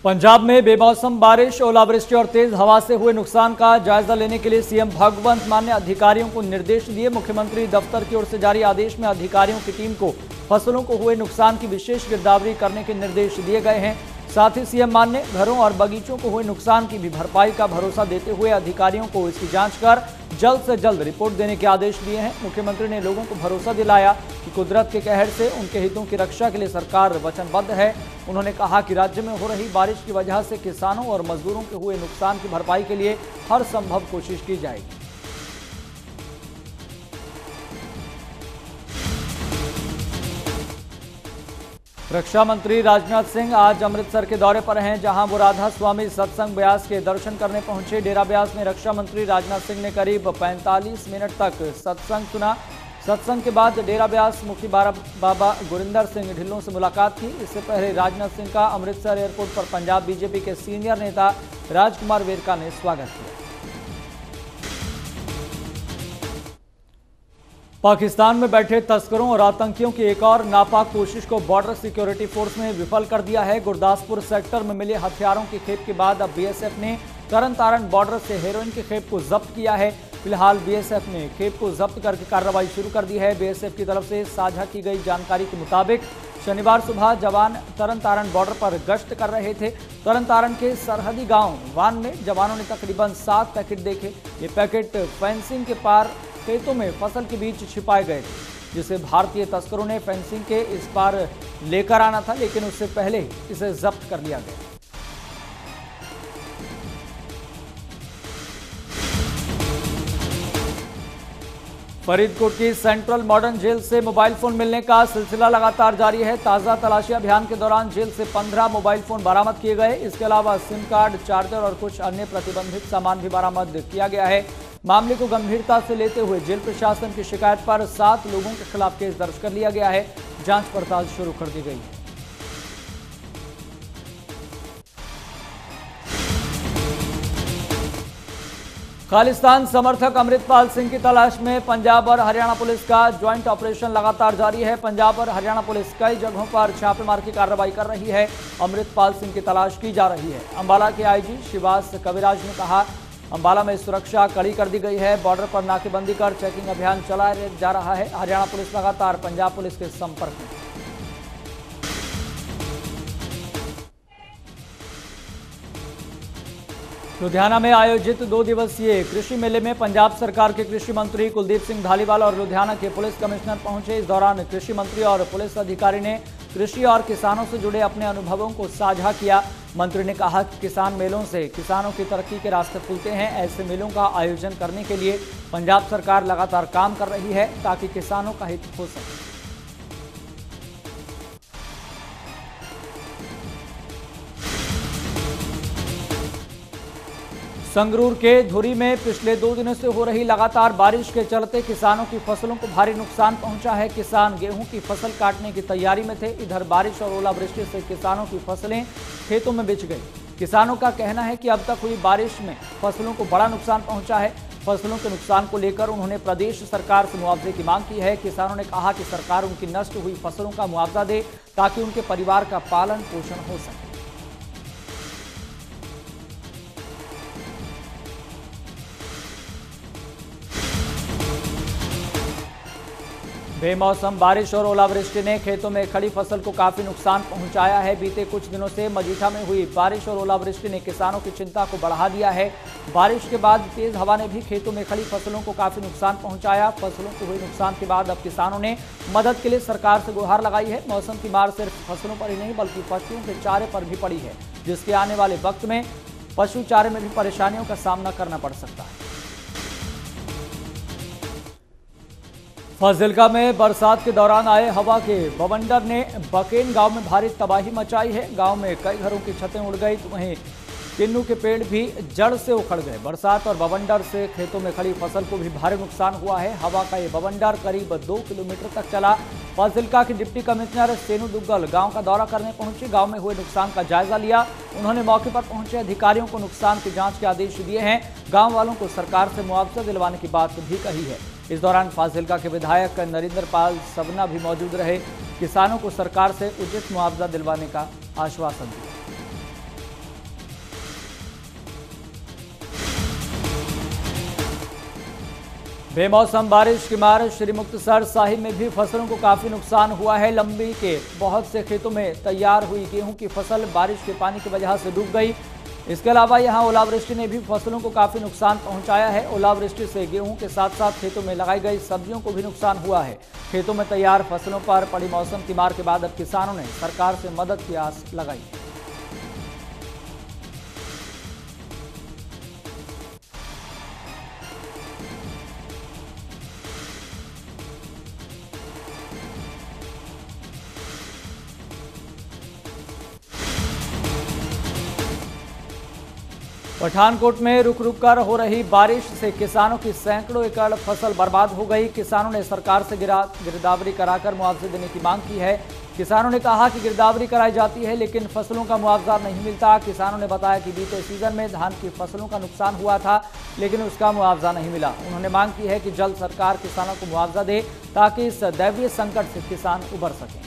पंजाब में बेमौसम बारिश, ओलावृष्टि और तेज हवा से हुए नुकसान का जायजा लेने के लिए सीएम भगवंत मान ने अधिकारियों को निर्देश दिए। मुख्यमंत्री दफ्तर की ओर से जारी आदेश में अधिकारियों की टीम को फसलों को हुए नुकसान की विशेष गिरदावरी करने के निर्देश दिए गए हैं। साथ ही सीएम मान ने घरों और बगीचों को हुए नुकसान की भी भरपाई का भरोसा देते हुए अधिकारियों को इसकी जांच कर जल्द से जल्द रिपोर्ट देने के आदेश दिए हैं। मुख्यमंत्री ने लोगों को भरोसा दिलाया कि कुदरत के कहर से उनके हितों की रक्षा के लिए सरकार वचनबद्ध है। उन्होंने कहा कि राज्य में हो रही बारिश की वजह से किसानों और मजदूरों के हुए नुकसान की भरपाई के लिए हर संभव कोशिश की जाएगी। रक्षा मंत्री राजनाथ सिंह आज अमृतसर के दौरे पर हैं, जहां वो राधा स्वामी सत्संग ब्यास के दर्शन करने पहुंचे। डेरा ब्यास में रक्षा मंत्री राजनाथ सिंह ने करीब 45 मिनट तक सत्संग सुना। सत्संग के बाद डेरा ब्यास मुखी बाबा गुरिंदर सिंह ढिल्लों से मुलाकात की। इससे पहले राजनाथ सिंह का अमृतसर एयरपोर्ट पर पंजाब बीजेपी के सीनियर नेता राजकुमार वेरका ने स्वागत किया। पाकिस्तान में बैठे तस्करों और आतंकियों की एक और नापाक कोशिश को बॉर्डर सिक्योरिटी फोर्स ने विफल कर दिया है। गुरदासपुर सेक्टर में मिले हथियारों की खेप के बाद अब बीएसएफ ने तरन तारण बॉर्डर से हेरोइन की खेप को जब्त किया है। फिलहाल बीएसएफ ने खेप को जब्त करके कार्रवाई शुरू कर दी है। बीएसएफ की तरफ से साझा की गई जानकारी के मुताबिक शनिवार सुबह जवान तरन तारण बॉर्डर पर गश्त कर रहे थे। तरन तारण के सरहदी गांव वान में जवानों ने तकरीबन 7 पैकेट देखे। ये पैकेट फेंसिंग के पार खेतों में फसल के बीच छिपाए गए थे, जिसे भारतीय तस्करों ने फेंसिंग के इस पार लेकर आना था, लेकिन उससे पहले इसे जब्त कर लिया गया। फरीदकोट की सेंट्रल मॉडर्न जेल से मोबाइल फोन मिलने का सिलसिला लगातार जारी है। ताजा तलाशी अभियान के दौरान जेल से 15 मोबाइल फोन बरामद किए गए। इसके अलावा सिम कार्ड, चार्जर और कुछ अन्य प्रतिबंधित सामान भी बरामद किया गया है। मामले को गंभीरता से लेते हुए जेल प्रशासन की शिकायत पर 7 लोगों के खिलाफ केस दर्ज कर लिया गया है। जांच पड़ताल शुरू कर दी गई है। खालिस्तान समर्थक अमृतपाल सिंह की तलाश में पंजाब और हरियाणा पुलिस का ज्वाइंट ऑपरेशन लगातार जारी है। पंजाब और हरियाणा पुलिस कई जगहों पर छापेमार की कार्रवाई कर रही है। अमृतपाल सिंह की तलाश की जा रही है। अंबाला के आईजी शिवास कविराज ने कहा, अंबाला में सुरक्षा कड़ी कर दी गई है। बॉर्डर पर नाकेबंदी कर चेकिंग अभियान चलाया जा रहा है। हरियाणा पुलिस लगातार पंजाब पुलिस के संपर्क में। लुधियाना में आयोजित 2 दिवसीय कृषि मेले में पंजाब सरकार के कृषि मंत्री कुलदीप सिंह धालीवाल और लुधियाना के पुलिस कमिश्नर पहुंचे। इस दौरान कृषि मंत्री और पुलिस अधिकारी ने कृषि और किसानों से जुड़े अपने अनुभवों को साझा किया। मंत्री ने कहा कि किसान मेलों से किसानों की तरक्की के रास्ते खुलते हैं। ऐसे मेलों का आयोजन करने के लिए पंजाब सरकार लगातार काम कर रही है, ताकि किसानों का हित हो सके। संगरूर के धुरी में पिछले 2 दिनों से हो रही लगातार बारिश के चलते किसानों की फसलों को भारी नुकसान पहुंचा है। किसान गेहूं की फसल काटने की तैयारी में थे। इधर बारिश और ओलावृष्टि से किसानों की फसलें खेतों में बिछ गई। किसानों का कहना है कि अब तक हुई बारिश में फसलों को बड़ा नुकसान पहुंचा है। फसलों के नुकसान को लेकर उन्होंने प्रदेश सरकार से मुआवजे की मांग की है। किसानों ने कहा कि सरकार उनकी नष्ट हुई फसलों का मुआवजा दे, ताकि उनके परिवार का पालन पोषण हो सके। बेमौसम बारिश और ओलावृष्टि ने खेतों में खड़ी फसल को काफी नुकसान पहुंचाया है। बीते कुछ दिनों से मजीठा में हुई बारिश और ओलावृष्टि ने किसानों की चिंता को बढ़ा दिया है। बारिश के बाद तेज हवा ने भी खेतों में खड़ी फसलों को काफी नुकसान पहुंचाया। फसलों को हुए नुकसान के बाद अब किसानों ने मदद के लिए सरकार से गुहार लगाई है। मौसम की मार सिर्फ फसलों पर ही नहीं, बल्कि पशुओं के चारे पर भी पड़ी है, जिसके आने वाले वक्त में पशु चारे में भी परेशानियों का सामना करना पड़ सकता है। फाजिल्का में बरसात के दौरान आए हवा के बवंडर ने बकेन गांव में भारी तबाही मचाई है। गांव में कई घरों की छतें उड़ गई, तो वहीं किन्नू के पेड़ भी जड़ से उखड़ गए। बरसात और बवंडर से खेतों में खड़ी फसल को भी भारी नुकसान हुआ है। हवा का ये बवंडर करीब 2 किलोमीटर तक चला। फाजिल्का के डिप्टी कमिश्नर सेनू दुग्गल गांव का दौरा करने पहुंचे। गांव में हुए नुकसान का जायजा लिया। उन्होंने मौके पर पहुंचे अधिकारियों को नुकसान की जांच के आदेश दिए हैं। गांव वालों को सरकार से मुआवजा दिलवाने की बात भी कही है। इस दौरान फाजिल्का के विधायक नरेंद्र पाल सबना भी मौजूद रहे। किसानों को सरकार से उचित मुआवजा दिलवाने का आश्वासन दिया। बेमौसम बारिश की मार श्री मुक्तसर साहिब में भी फसलों को काफी नुकसान हुआ है। लंबी के बहुत से खेतों में तैयार हुई गेहूं की फसल बारिश के पानी की वजह से डूब गई। इसके अलावा यहां ओलावृष्टि ने भी फसलों को काफी नुकसान पहुंचाया है। ओलावृष्टि से गेहूं के साथ साथ खेतों में लगाई गई सब्जियों को भी नुकसान हुआ है। खेतों में तैयार फसलों पर पड़ी मौसम की मार के बाद अब किसानों ने सरकार से मदद की आस लगाई। पठानकोट में रुक रुक कर हो रही बारिश से किसानों की सैकड़ों एकड़ फसल बर्बाद हो गई। किसानों ने सरकार से गिरदावरी कराकर मुआवजे देने की मांग की है। किसानों ने कहा कि गिरदावरी कराई जाती है लेकिन फसलों का मुआवजा नहीं मिलता। किसानों ने बताया कि बीते सीजन में धान की फसलों का नुकसान हुआ था लेकिन उसका मुआवजा नहीं मिला। उन्होंने मांग की है कि जल्द सरकार किसानों को मुआवजा दे ताकि इस दैवीय संकट से किसान उबर सकें।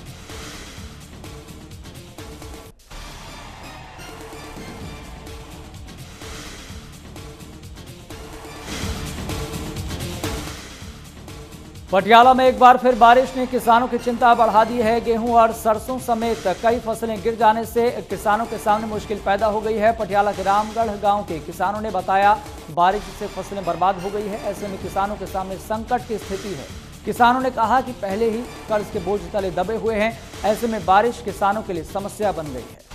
पटियाला में एक बार फिर बारिश ने किसानों की चिंता बढ़ा दी है। गेहूं और सरसों समेत कई फसलें गिर जाने से किसानों के सामने मुश्किल पैदा हो गई है। पटियाला के रामगढ़ गांव के किसानों ने बताया बारिश से फसलें बर्बाद हो गई है। ऐसे में किसानों के सामने संकट की स्थिति है। किसानों ने कहा कि पहले ही कर्ज के बोझ तले दबे हुए हैं। ऐसे में बारिश किसानों के लिए समस्या बन गई है।